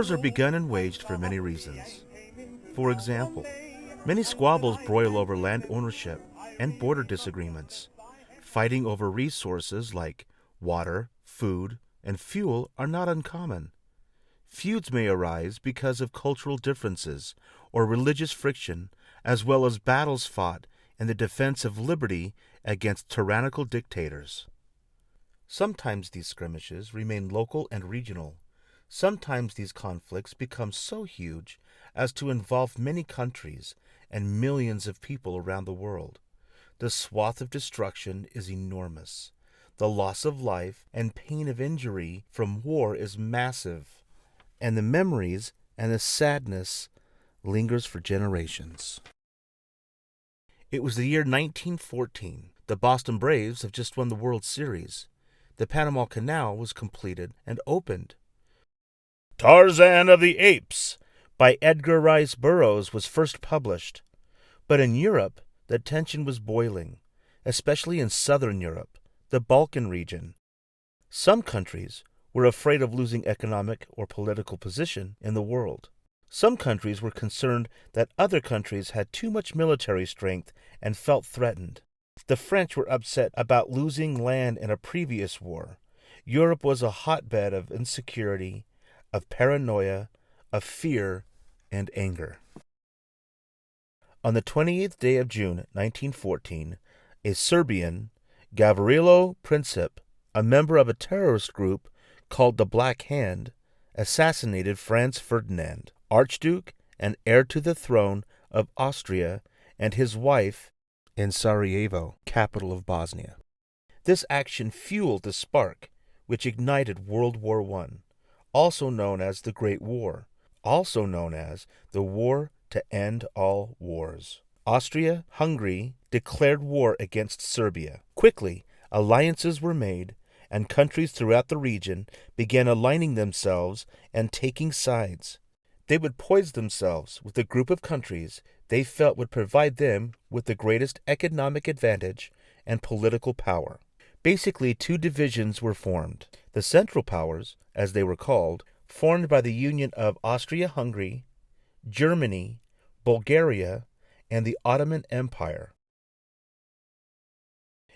Wars are begun and waged for many reasons. For example, many squabbles broil over land ownership and border disagreements. Fighting over resources like water, food, and fuel are not uncommon. Feuds may arise because of cultural differences or religious friction, as well as battles fought in the defense of liberty against tyrannical dictators. Sometimes these skirmishes remain local and regional. Sometimes these conflicts become so huge as to involve many countries and millions of people around the world. The swath of destruction is enormous. The loss of life and pain of injury from war is massive, and the memories and the sadness lingers for generations. It was the year 1914. The Boston Braves have just won the World Series. The Panama Canal was completed and opened. Tarzan of the Apes by Edgar Rice Burroughs was first published. But in Europe, the tension was boiling, especially in southern Europe, the Balkan region. Some countries were afraid of losing economic or political position in the world. Some countries were concerned that other countries had too much military strength and felt threatened. The French were upset about losing land in a previous war. Europe was a hotbed of insecurity, of paranoia, of fear, and anger. On the 28th day of June, 1914, a Serbian, Gavrilo Princip, a member of a terrorist group called the Black Hand, assassinated Franz Ferdinand, Archduke and heir to the throne of Austria, and his wife in Sarajevo, capital of Bosnia. This action fueled the spark which ignited World War I, also known as the Great War, also known as the War to End All Wars. Austria-Hungary declared war against Serbia. Quickly, alliances were made, and countries throughout the region began aligning themselves and taking sides. They would poise themselves with a group of countries they felt would provide them with the greatest economic advantage and political power. Basically, two divisions were formed. The Central Powers, as they were called, formed by the union of Austria-Hungary, Germany, Bulgaria, and the Ottoman Empire.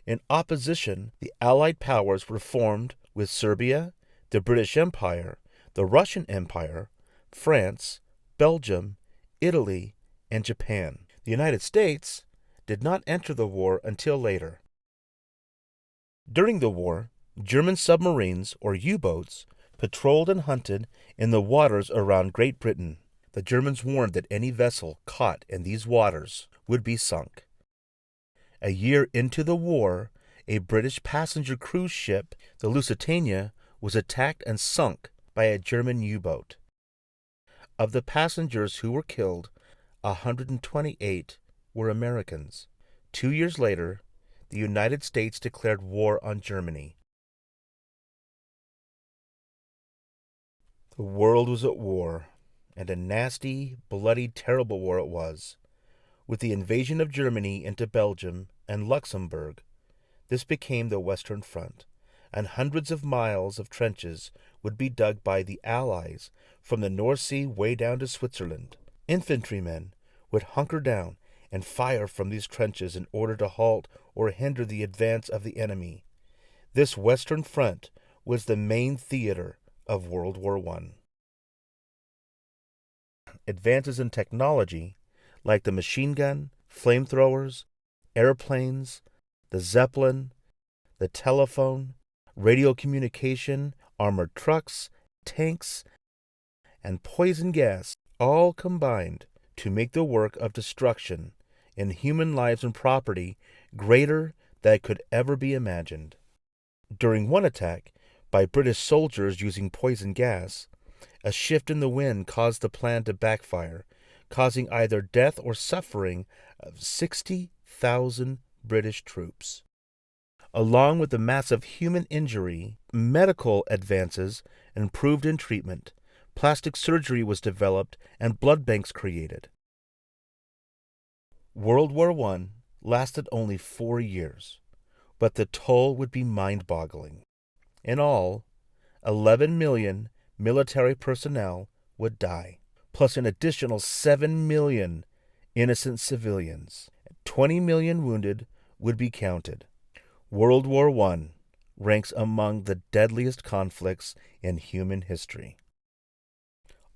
In opposition, the Allied powers were formed with Serbia, the British Empire, the Russian Empire, France, Belgium, Italy, and Japan. The United States did not enter the war until later. During the war, German submarines, or U-boats, patrolled and hunted in the waters around Great Britain. The Germans warned that any vessel caught in these waters would be sunk. A year into the war, a British passenger cruise ship, the Lusitania, was attacked and sunk by a German U-boat. Of the passengers who were killed, 128 were Americans. 2 years later, the United States declared war on Germany. The world was at war, and a nasty, bloody, terrible war it was. With the invasion of Germany into Belgium and Luxembourg, this became the Western Front, and hundreds of miles of trenches would be dug by the Allies from the North Sea way down to Switzerland. Infantrymen would hunker down and fire from these trenches in order to halt or hinder the advance of the enemy. This Western Front was the main theater of World War I. Advances in technology, like the machine gun, flamethrowers, airplanes, the Zeppelin, the telephone, radio communication, armored trucks, tanks, and poison gas all combined to make the work of destruction in human lives and property greater than could ever be imagined. During one attack by British soldiers using poison gas, a shift in the wind caused the plan to backfire, causing either death or suffering of 60,000 British troops. Along with the massive human injury, medical advances improved in treatment, plastic surgery was developed, and blood banks created. World War I lasted only 4 years, but the toll would be mind-boggling. In all, 11 million military personnel would die, plus an additional 7 million innocent civilians. 20 million wounded would be counted. World War I ranks among the deadliest conflicts in human history.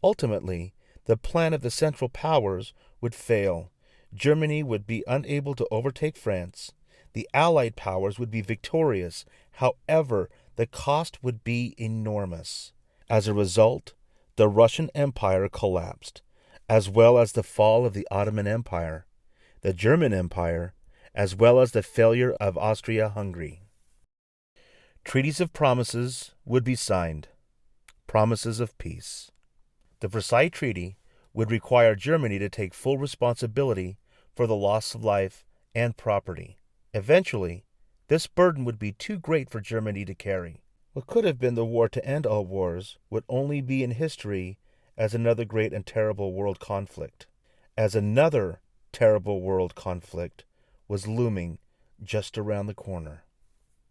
Ultimately, the plan of the Central Powers would fail. Germany would be unable to overtake France. The Allied powers would be victorious. However, the cost would be enormous. As a result, the Russian Empire collapsed, as well as the fall of the Ottoman Empire, the German Empire, as well as the failure of Austria-Hungary. Treaties of promises would be signed, promises of peace. The Versailles Treaty would require Germany to take full responsibility for the loss of life and property. Eventually, this burden would be too great for Germany to carry. What could have been the war to end all wars would only be in history as another great and terrible world conflict. As another terrible world conflict was looming just around the corner.